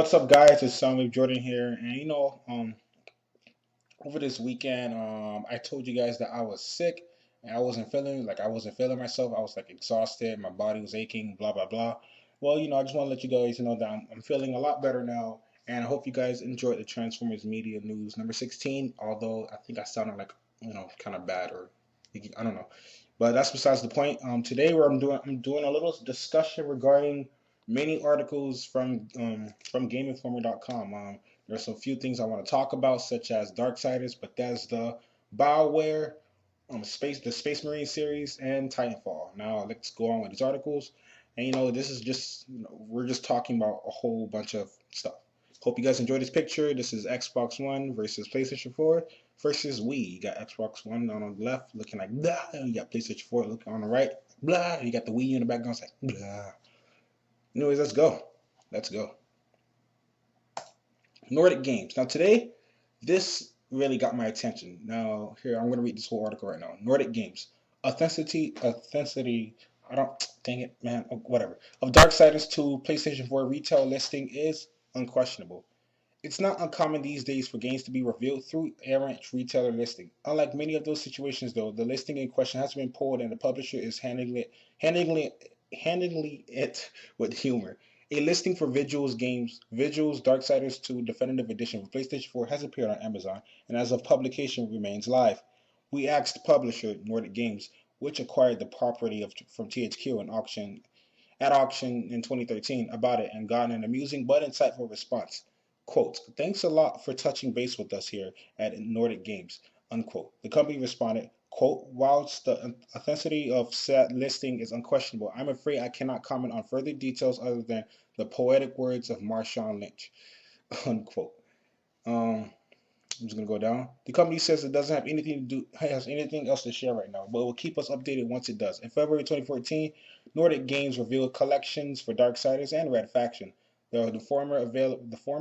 What's up, guys? It's Soundwave Jordan here, and over this weekend, I told you guys that I was sick and I wasn't feeling myself. I was like exhausted, my body was aching, blah blah blah. Well, I just want to let you guys know that I'm feeling a lot better now, and I hope you guys enjoyed the Transformers Media News number 16. Although I think I sounded like kind of bad, or I don't know, but that's besides the point. Today, where I'm doing a little discussion regarding many articles from GameInformer.com. There's a few things I want to talk about, such as Darksiders, Bethesda, BioWare, the Space Marine series, and Titanfall. Now let's go on with these articles. And this is just we're just talking about a whole bunch of stuff. Hope you guys enjoy this picture. This is Xbox One versus PlayStation 4 versus Wii. You got Xbox One on the left looking like blah. You got PlayStation 4 looking on the right, blah. You got the Wii in the background, it's like blah. Anyways, let's go. Let's go. Nordic Games. Now today, this really got my attention. Now here, I'm going to read this whole article right now. Nordic Games. Authenticity. I don't. Dang it, man. Whatever. Of Darksiders 2 PlayStation 4 retail listing is unquestionable. It's not uncommon these days for games to be revealed through errant retailer listing. Unlike many of those situations, though, the listing in question has been pulled and the publisher is handling it with humor. A listing for Vigils Darksiders 2 Definitive Edition for PlayStation 4 has appeared on Amazon and as of publication remains live. We asked publisher Nordic Games, which acquired the property from THQ at auction in 2013 about it and got an amusing but insightful response. Quote, thanks a lot for touching base with us here at Nordic Games, unquote. The company responded, quote, whilst the authenticity of said listing is unquestionable, I'm afraid I cannot comment on further details other than the poetic words of Marshawn Lynch, unquote. I'm just gonna go down. The company says it doesn't have anything to do has anything else to share right now, but will keep us updated once it does. In February 2014, Nordic Games revealed collections for Darksiders and Red Faction. The former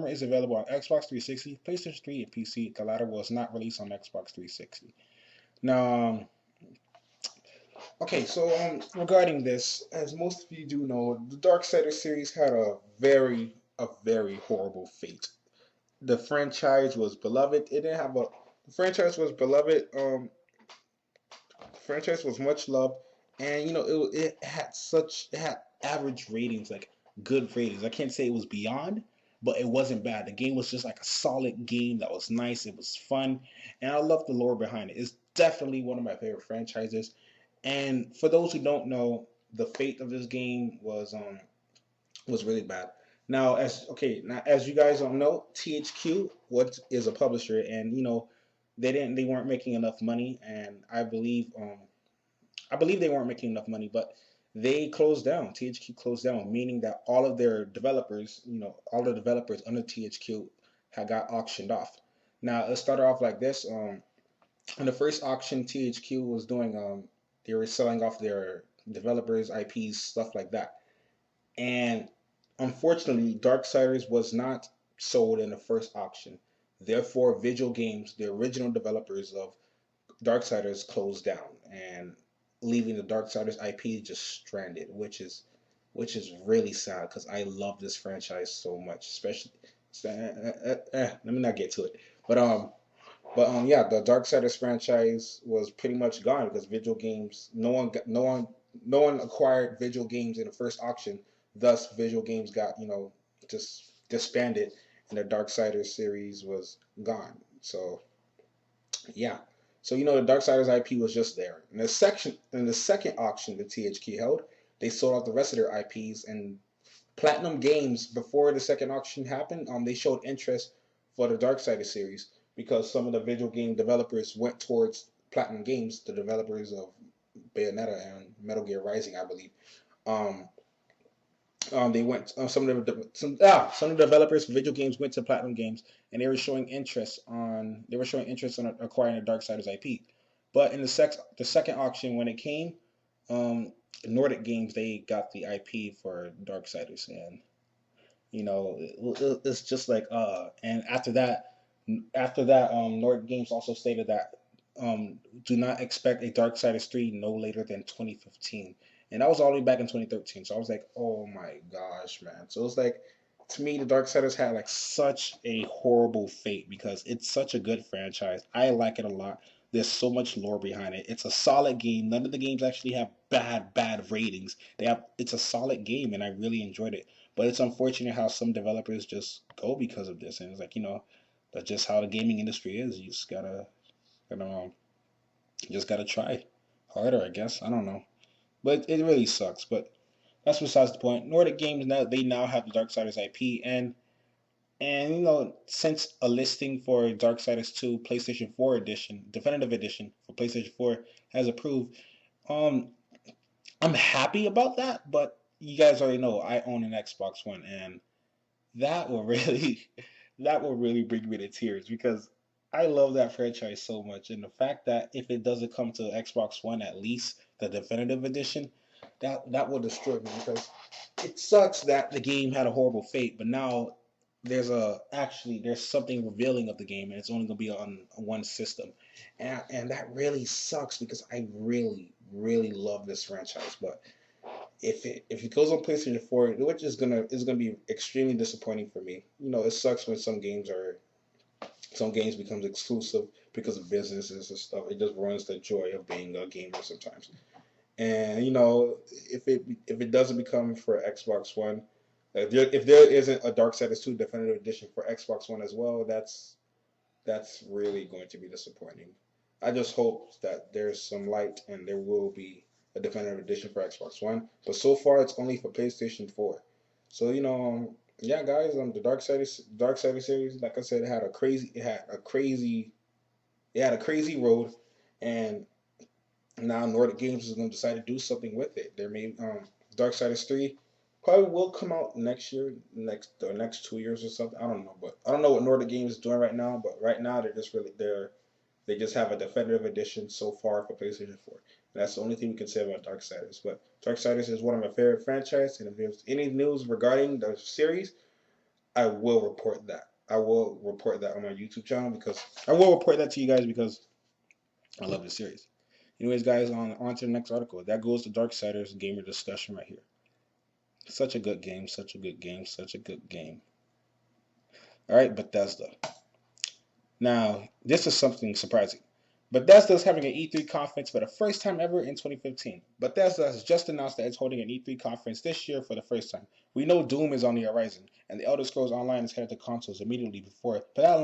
is available on Xbox 360, PlayStation 3, and PC. The latter was not released on Xbox 360. Now, okay, so regarding this, as most of you do know, the Darksiders series had a very horrible fate. The franchise was beloved. It didn't have a the franchise was beloved. The franchise was much loved, and it had average ratings, like good ratings. I can't say it was beyond, but it wasn't bad. The game was just like a solid game that was nice. It was fun, and I love the lore behind it. It's definitely one of my favorite franchises. And for those who don't know, the fate of this game was really bad. Now as you guys don't know, THQ what is a publisher, and they weren't making enough money, and I believe they weren't making enough money, but they closed down. THQ closed down, meaning that all the developers under THQ had got auctioned off. Now it started off like this. In the first auction, THQ was doing they were selling off their developers, IPs, stuff like that. And unfortunately, Darksiders was not sold in the first auction. Therefore, Vigil Games, the original developers of Darksiders, closed down and leaving the Darksiders IP just stranded, which is really sad because I love this franchise so much. Especially, let me not get to it, but yeah, the Darksiders franchise was pretty much gone because Vigil Games, no one acquired Vigil Games in the first auction. Thus, Vigil Games got just disbanded, and the Darksiders series was gone. So yeah, so the Darksiders IP was just there. In the second auction that THQ held, they sold out the rest of their IPs, and Platinum Games, before the second auction happened, they showed interest for the Darksiders series because some of the video game developers went towards Platinum Games, the developers of Bayonetta and Metal Gear Rising, I believe. Um, they went some of the developers for video games went to Platinum Games, and they were showing interest on acquiring the Darksiders IP. But in the second auction when it came, um, Nordic Games, they got the IP for Darksiders, and it's just like and after that Nordic Games also stated that do not expect a Darksiders 3 no later than 2015, and that was all the way back in 2013. So I was like, oh my gosh, man. So it's like to me, the Darksiders had like such a horrible fate because it's such a good franchise. I like it a lot. There's so much lore behind it. It's a solid game. None of the games actually have bad ratings. It's a solid game, and I really enjoyed it. But it's unfortunate how some developers just go because of this, and it's like that's just how the gaming industry is. You just gotta, you know, you just gotta try harder, I guess. I don't know, but it really sucks. But that's besides the point. Nordic Games now have the Darksiders IP, and since a listing for Darksiders 2 PlayStation 4 edition, definitive edition for PlayStation 4 has approved, um, I'm happy about that. But you guys already know I own an Xbox One, and that will really that will really bring me to tears because I love that franchise so much, and the fact that if it doesn't come to Xbox One, at least the definitive edition, that will destroy me because it sucks that the game had a horrible fate, but now there's something revealing of the game, and it's only gonna be on one system, and that really sucks because I really love this franchise, but if it goes on PlayStation 4, which is gonna be extremely disappointing for me. It sucks when some games becomes exclusive because of businesses and stuff. It just ruins the joy of being a gamer sometimes. And if it doesn't become for Xbox One, if there isn't a Darksiders 2 Definitive Edition for Xbox One as well, that's really going to be disappointing. I just hope that there's some light and there will be a definitive edition for Xbox One. But so far, it's only for PlayStation 4. So yeah, guys, the Darksiders series, like I said, it had a crazy road, and now Nordic Games is going to decide to do something with it. There may Darksiders 3 probably will come out next year, next 2 years or something. I don't know, but I don't know what Nordic Games is doing right now. But right now, they just have a definitive edition so far for PlayStation 4. And that's the only thing we can say about Darksiders. But Darksiders is one of my favorite franchises, and if there's any news regarding the series, I will report that. I will report that on my YouTube channel because I will report that to you guys because I love the series. Anyways, guys, on to the next article. That goes to Darksiders gamer discussion right here. Such a good game, such a good game, such a good game. All right, Bethesda. Now, this is something surprising. Bethesda is having an E3 conference for the first time ever in 2015. Bethesda has just announced that it's holding an E3 conference this year for the first time. We know Doom is on the horizon, and The Elder Scrolls Online is headed to consoles immediately before, but that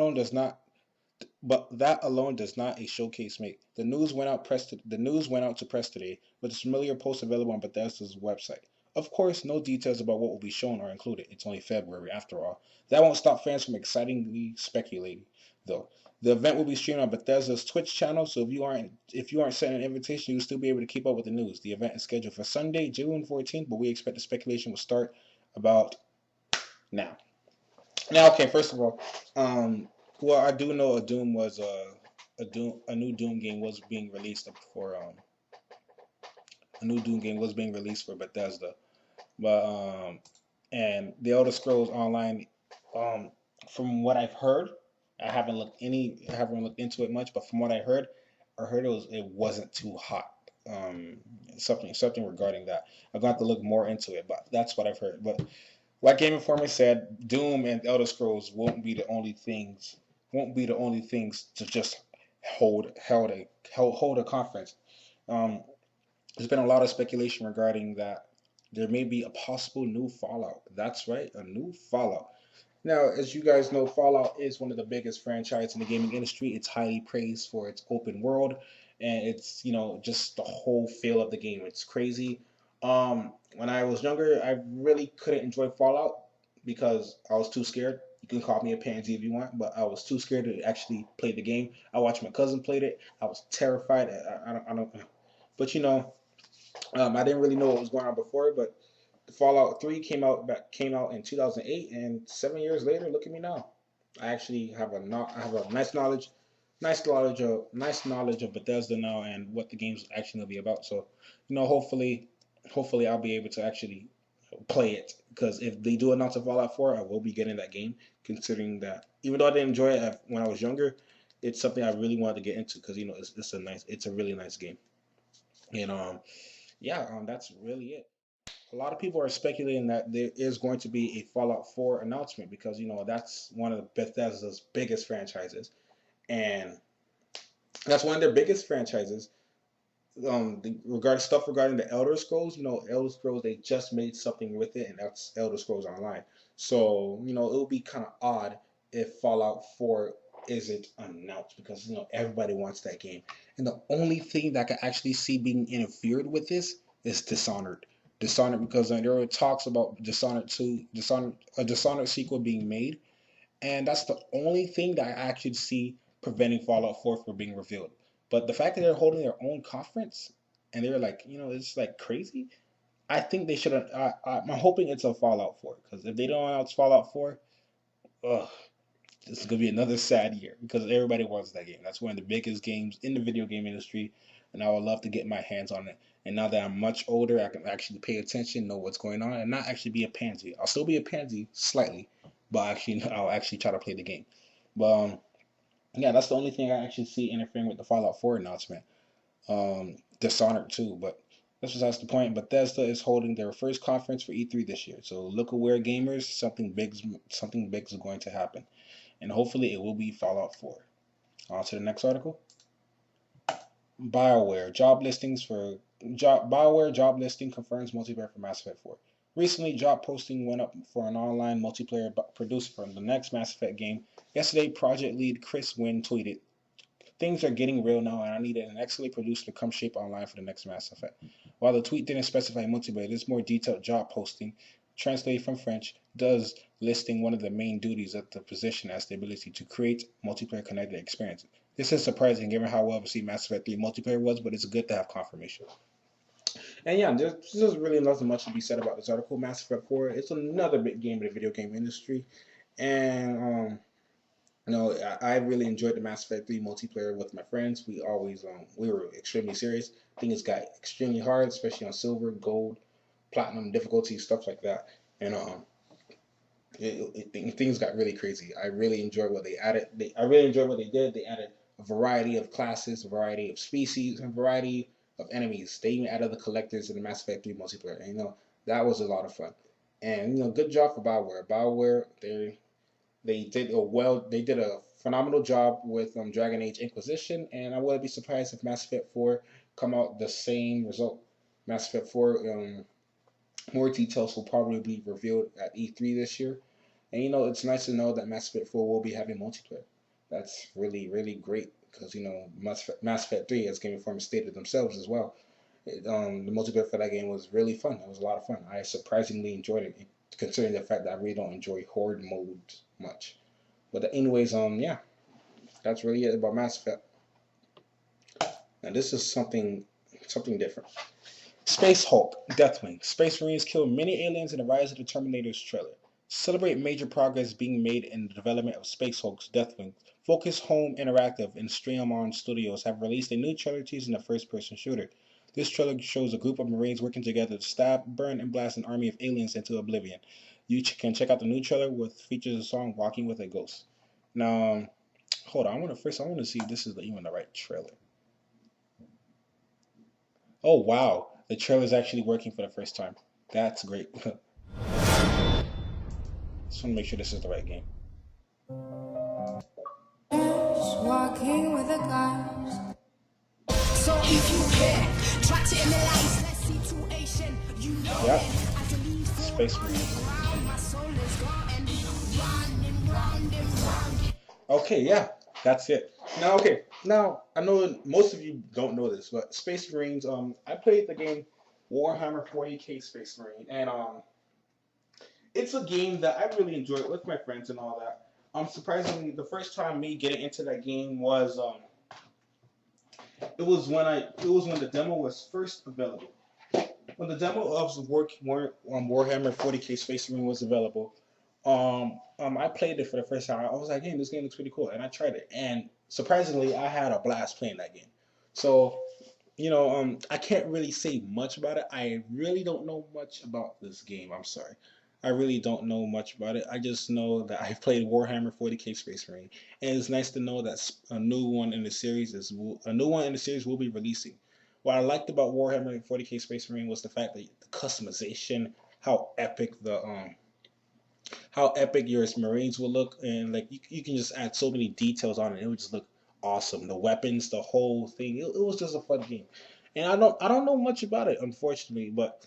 alone does not a showcase make. The news went out to press today, with a familiar post available on Bethesda's website. Of course, no details about what will be shown are included. It's only February after all. That won't stop fans from excitingly speculating, though. The event will be streamed on Bethesda's Twitch channel, so if you aren't sent an invitation, you'll still be able to keep up with the news. The event is scheduled for Sunday, June 14th, but we expect the speculation will start about now. Now, okay, first of all, well, I do know a new Doom game was being released for a new Doom game was being released for Bethesda, but and the Elder Scrolls Online, um, from what I've heard, I haven't looked into it much, but from what I heard it wasn't too hot. Um, something regarding that. I'm going to have to look more into it, but that's what I've heard. But like Game Informer said, Doom and Elder Scrolls won't be the only things to just hold a conference. Um, there's been a lot of speculation regarding that there may be a possible new Fallout. That's right, a new Fallout. Now, as you guys know, Fallout is one of the biggest franchises in the gaming industry. It's highly praised for its open world and it's just the whole feel of the game. It's crazy. When I was younger, I really couldn't enjoy Fallout because I was too scared. You can call me a pansy if you want, but I was too scared to actually play the game. I watched my cousin played it. I was terrified. I don't. But I didn't really know what was going on before. But Fallout 3 came out in 2008, and 7 years later, look at me now. I actually I have a nice knowledge of Bethesda now and what the game's actually gonna be about. So, hopefully I'll be able to actually play it because if they do announce a Fallout 4, I will be getting that game. Considering that, even though I didn't enjoy it when I was younger, it's something I really wanted to get into because it's a really nice game. And yeah, that's really it. a lot of people are speculating that there is going to be a Fallout 4 announcement because that's one of Bethesda's biggest franchises, and that's one of their biggest franchises. Regarding the Elder Scrolls, Elder Scrolls they just made something with it, and that's Elder Scrolls Online. So it would be kind of odd if Fallout 4 isn't announced because everybody wants that game, and the only thing that I could actually see being interfered with this is Dishonored. Dishonored because there were talks about Dishonored 2, a Dishonored sequel being made, and that's the only thing that I actually see preventing Fallout 4 from being revealed. But the fact that they're holding their own conference and they're like, it's like crazy. I think they should. I'm hoping it's a Fallout 4 because if they don't announce Fallout 4, ugh, this is gonna be another sad year because everybody wants that game. That's one of the biggest games in the video game industry, and I would love to get my hands on it. And now that I'm much older, I can actually pay attention, know what's going on, and not actually be a pansy. I'll still be a pansy slightly, but actually, I'll actually try to play the game. But yeah, that's the only thing I actually see interfering with the Fallout 4 announcement. Dishonored too, but that's besides the point. Bethesda is holding their first conference for E3 this year, so look aware, gamers. Something big is going to happen, and hopefully it will be Fallout 4. On to the next article. BioWare job listing confirms multiplayer for Mass Effect 4. Recently, job posting went up for an online multiplayer produced for the next Mass Effect game. Yesterday, project lead Chris Wynn tweeted, "Things are getting real now, and I need an excellently produced to come shape online for the next Mass Effect." While the tweet didn't specify multiplayer, this more detailed job posting, translated from French, does listing one of the main duties of the position as the ability to create multiplayer connected experiences. This is surprising given how well received Mass Effect 3 multiplayer was, but it's good to have confirmation. And yeah, there's really nothing much to be said about this article. Mass Effect 4, it's another big game in the video game industry, and I really enjoyed the Mass Effect 3 multiplayer with my friends. We were extremely serious. Things got extremely hard, especially on silver, gold, platinum difficulty, stuff like that. And things got really crazy. I really enjoyed what they added. I really enjoyed what they did. They added a variety of classes, a variety of species, and a variety of enemies. They even added the collectors in the Mass Effect 3 multiplayer. And that was a lot of fun. And good job for BioWare. BioWare, they did a phenomenal job with Dragon Age Inquisition, and I wouldn't be surprised if Mass Effect 4 come out the same result. Mass Effect 4, more details will probably be revealed at E3 this year, and it's nice to know that Mass Effect 4 will be having multiplayer. That's really really great because Mass Effect 3, as Game Informer stated themselves as well. The multiplayer for that game was really fun. It was a lot of fun. I surprisingly enjoyed it, considering the fact that I really don't enjoy horde mode much. But anyways, yeah, that's really it about Mass Effect. Now this is something different. Space Hulk, Deathwing. Space Marines kill many aliens in the Rise of the Terminators trailer. Celebrate major progress being made in the development of Space Hulk's Deathwing. Focus Home Interactive and Stream On Studios have released a new trailer teasing a first-person shooter. This trailer shows a group of Marines working together to stab, burn, and blast an army of aliens into oblivion. You can check out the new trailer, which features the song "Walking with a Ghost." Now, hold on. I want to see if this is even the right trailer. Oh wow, the trailer is actually working for the first time. That's great. Just want to make sure this is the right game. Walking with a ghost. So if you care, try to analyze that situation. Yep. Space Marines. Okay, yeah, that's it. Now I know most of you don't know this, but Space Marines. I played the game Warhammer 40K Space Marine, and it's a game that I really enjoyed with my friends and all that. Surprisingly, the first time me getting into that game was it was when the demo was first available. When the demo of Warhammer 40K Space Marine was available, I played it for the first time. I was like, "Hey, this game looks pretty cool," and I tried it. And surprisingly, I had a blast playing that game. So, I can't really say much about it. I really don't know much about this game. I'm sorry. I really don't know much about it. I just know that I've played Warhammer 40K Space Marine, and it's nice to know that a new one in the series will be releasing. What I liked about Warhammer 40K Space Marine was the fact that the customization, how epic the how epic your Marines will look, and like you can just add so many details on it. It would just look awesome. The weapons, the whole thing. It was just a fun game, and I don't know much about it, unfortunately, but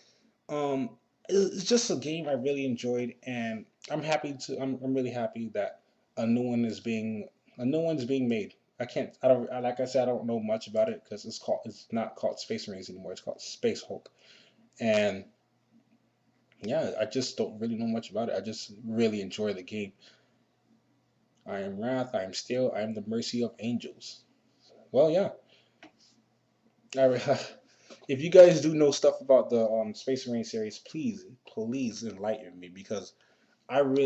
um, it's just a game I really enjoyed, and I'm really happy that a new one is being a new one's being made. I don't like I said, I don't know much about it because it's not called Space Marines anymore. It's called Space Hulk, and yeah, I just don't really know much about it. I just really enjoy the game. I am wrath, I am steel, I am the mercy of angels. Well, yeah. I, if you guys do know stuff about the Space Marine series, please enlighten me because I would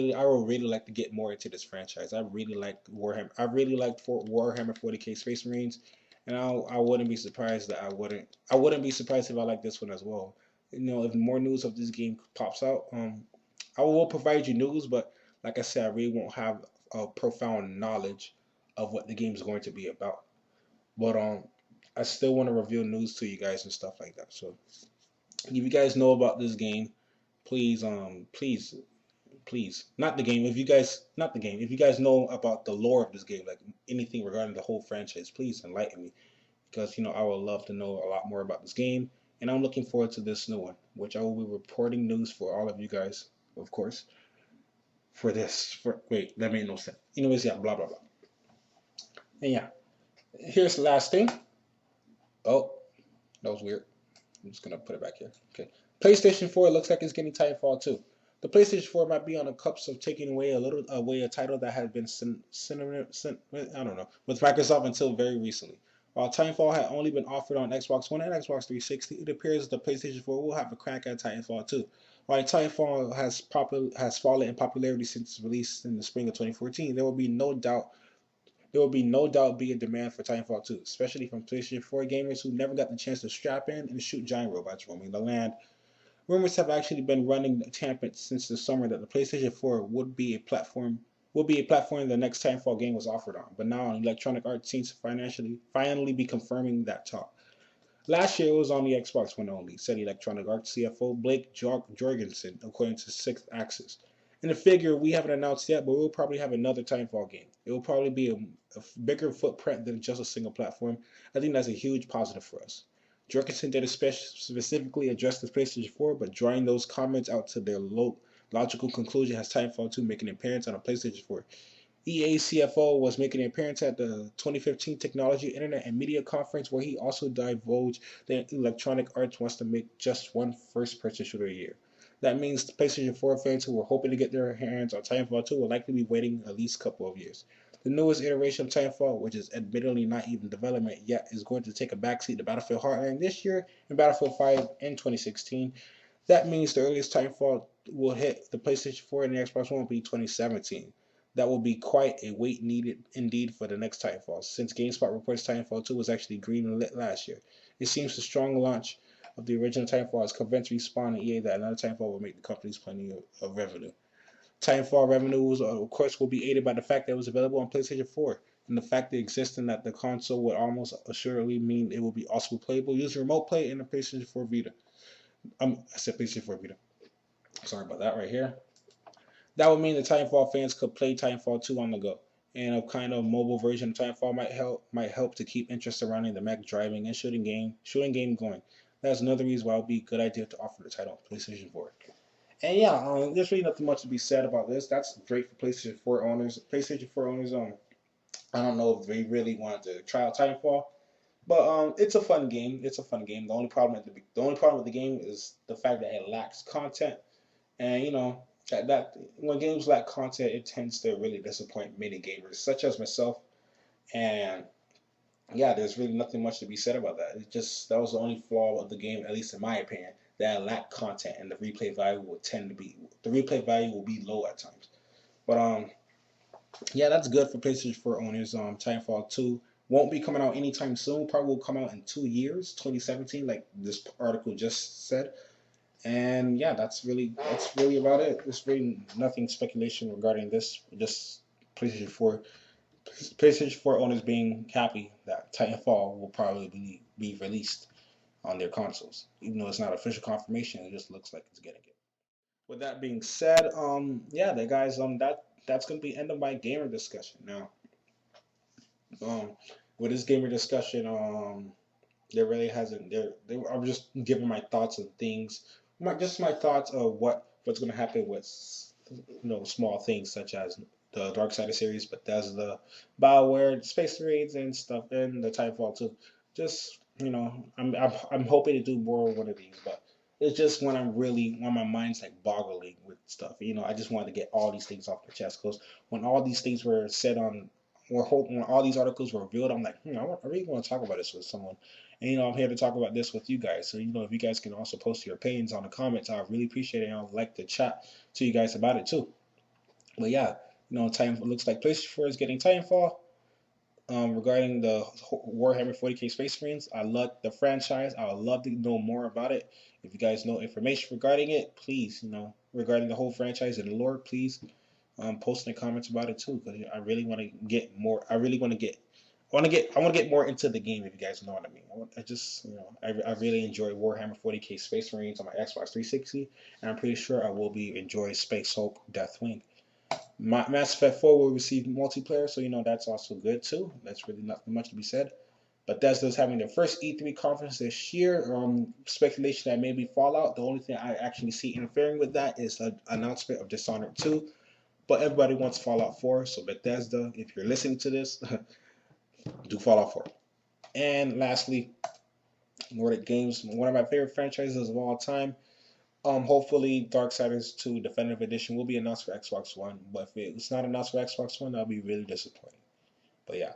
really like to get more into this franchise. I really like Warhammer. I really like Warhammer 40K Space Marines, and I wouldn't be surprised that I wouldn't be surprised if I like this one as well. You know, if more news of this game pops out, I will provide you news, but like I said, I really won't have a profound knowledge of what the game is going to be about. But I still want to reveal news to you guys and stuff like that. So if you guys know about this game, please, not the game. If you guys, not the game. If you guys know about the lore of this game, like anything regarding the whole franchise, please enlighten me because I would love to know a lot more about this game. And I'm looking forward to this new one, which I will be reporting news for all of you guys, of course. For this, for wait, that made no sense. Anyways, yeah, blah blah blah. And yeah, here's the last thing. Oh, that was weird. I'm just gonna put it back here. Okay. PlayStation 4 looks like it's getting Titanfall 2. The PlayStation 4 might be on the cusp of taking away a title that had been I don't know with Microsoft until very recently. While Titanfall had only been offered on Xbox One and Xbox 360, it appears the PlayStation 4 will have a crack at Titanfall 2. While Titanfall has fallen in popularity since its release in the spring of 2014, there will be no doubt be a demand for Titanfall 2, especially from PlayStation 4 gamers who never got the chance to strap in and shoot giant robots roaming the land. Rumors have actually been running rampant since the summer that the PlayStation 4 would be a platform the next Titanfall game was offered on, but now Electronic Arts seems to finally be confirming that talk. Last year it was on the Xbox One only, said Electronic Arts CFO Blake Jorgensen, according to Sixth Axis. In the figure, we haven't announced yet, but we'll probably have another Timefall game. It will probably be a bigger footprint than just a single platform. I think that's a huge positive for us. Jorgensen did specifically address the PlayStation 4, but drawing those comments out to their logical conclusion has Timefall 2 making an appearance on a PlayStation 4. EA CFO was making an appearance at the 2015 Technology, Internet, and Media Conference, where he also divulged that Electronic Arts wants to make just one first-person shooter a year. That means the PlayStation 4 fans who were hoping to get their hands on Titanfall 2 will likely be waiting at least a couple of years. The newest iteration of Titanfall, which is admittedly not even development yet, is going to take a backseat to Battlefield Hardline this year and Battlefield 5 in 2016. That means the earliest Titanfall will hit the PlayStation 4 and the Xbox One will be 2017. That will be quite a wait needed indeed for the next Titanfall, since GameSpot reports Titanfall 2 was actually greenlit last year. It seems the strong launch of the original Titanfall has convinced Respawn and EA that another Titanfall will make the companies plenty of revenue. Titanfall revenues, of course, will be aided by the fact that it was available on PlayStation 4, and the fact that existing that the console would almost assuredly mean it will be also playable using remote play in the PlayStation 4 Vita. I said PlayStation 4 Vita. Sorry about that right here. That would mean the Titanfall fans could play Titanfall 2 on the go, and a kind of mobile version of Titanfall might help to keep interest surrounding the mech driving and shooting game going. That's another reason why it would be a good idea to offer the title on PlayStation 4. And yeah, there's really nothing much to be said about this. That's great for PlayStation 4 owners. PlayStation 4 owners, I don't know if they really wanted to try out Titanfall, but it's a fun game. It's a fun game. The only problem with the game is the fact that it lacks content, and that when games lack content, it tends to really disappoint many gamers, such as myself. And yeah, there's really nothing much to be said about that. It just that was the only flaw of the game, at least in my opinion, that it lacked content, and the replay value will be low at times. But yeah, that's good for PlayStation 4 owners. Titanfall 2 won't be coming out anytime soon. Probably will come out in 2 years, 2017, like this article just said. And yeah, that's really about it. There's really nothing speculation regarding this PlayStation 4 PlayStation 4 owners being happy that Titanfall will probably be released. on their consoles. Even though it's not official confirmation, it just looks like it's getting it. With that being said, yeah, the guys, that's gonna be end of my gamer discussion. Now, um, with this gamer discussion, there really hasn't I'm just giving my thoughts and things, my thoughts of what's gonna happen with small things such as the Darksiders series, Bethesda, BioWare, Space Marines and stuff, and the Titanfall too. Just I'm hoping to do more of one of these, but it's just when my mind's like boggling with stuff. I just wanted to get all these things off my chest because when all these things were said on, when all these articles were revealed, I'm like, I really want to talk about this with someone. And I'm here to talk about this with you guys. So if you guys can also post your opinions on the comments, I really appreciate it. And I'd like to chat to you guys about it too. But yeah, Titan looks like PlayStation 4 is getting Titanfall. Regarding the Warhammer 40K Space Marines, I love the franchise. I would love to know more about it. If you guys know information regarding it, please, regarding the whole franchise and the lore, please post in the comments about it too. Because I really want to get more. I really want to get. I want to get more into the game. If you guys know what I mean. I just, I really enjoy Warhammer 40K Space Marines on my Xbox 360, and I'm pretty sure I will be enjoying Space Hulk Deathwing. Mass Effect 4 will receive multiplayer, so that's also good too. That's really not much to be said. Bethesda's having their first E3 conference this year. Speculation that maybe Fallout. The only thing I actually see interfering with that is the announcement of Dishonored 2. But everybody wants Fallout 4, so Bethesda, if you're listening to this, do Fallout 4. And lastly, Nordic Games, one of my favorite franchises of all time. Hopefully, Darksiders 2 Definitive Edition will be announced for Xbox One. But if it's not announced for Xbox One, that'll be really disappointing. But yeah.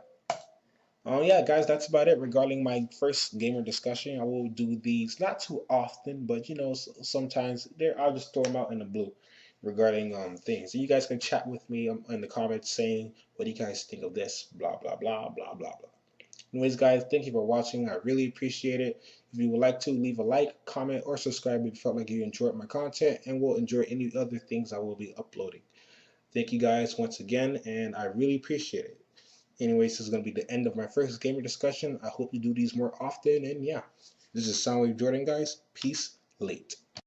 Yeah, guys, that's about it regarding my first gamer discussion. I will do these not too often, but sometimes I'll just throw them out in the blue regarding things. So you guys can chat with me in the comments saying what do you guys think of this, blah blah blah blah blah blah. Anyways, guys, thank you for watching. I really appreciate it. If you would like to, leave a like, comment, or subscribe if you felt like you enjoyed my content and will enjoy any other things I will be uploading. Thank you guys once again, and I really appreciate it. Anyways, this is going to be the end of my first gamer discussion. I hope you do these more often, and yeah, this is Soundwave Jordan, guys. Peace, late.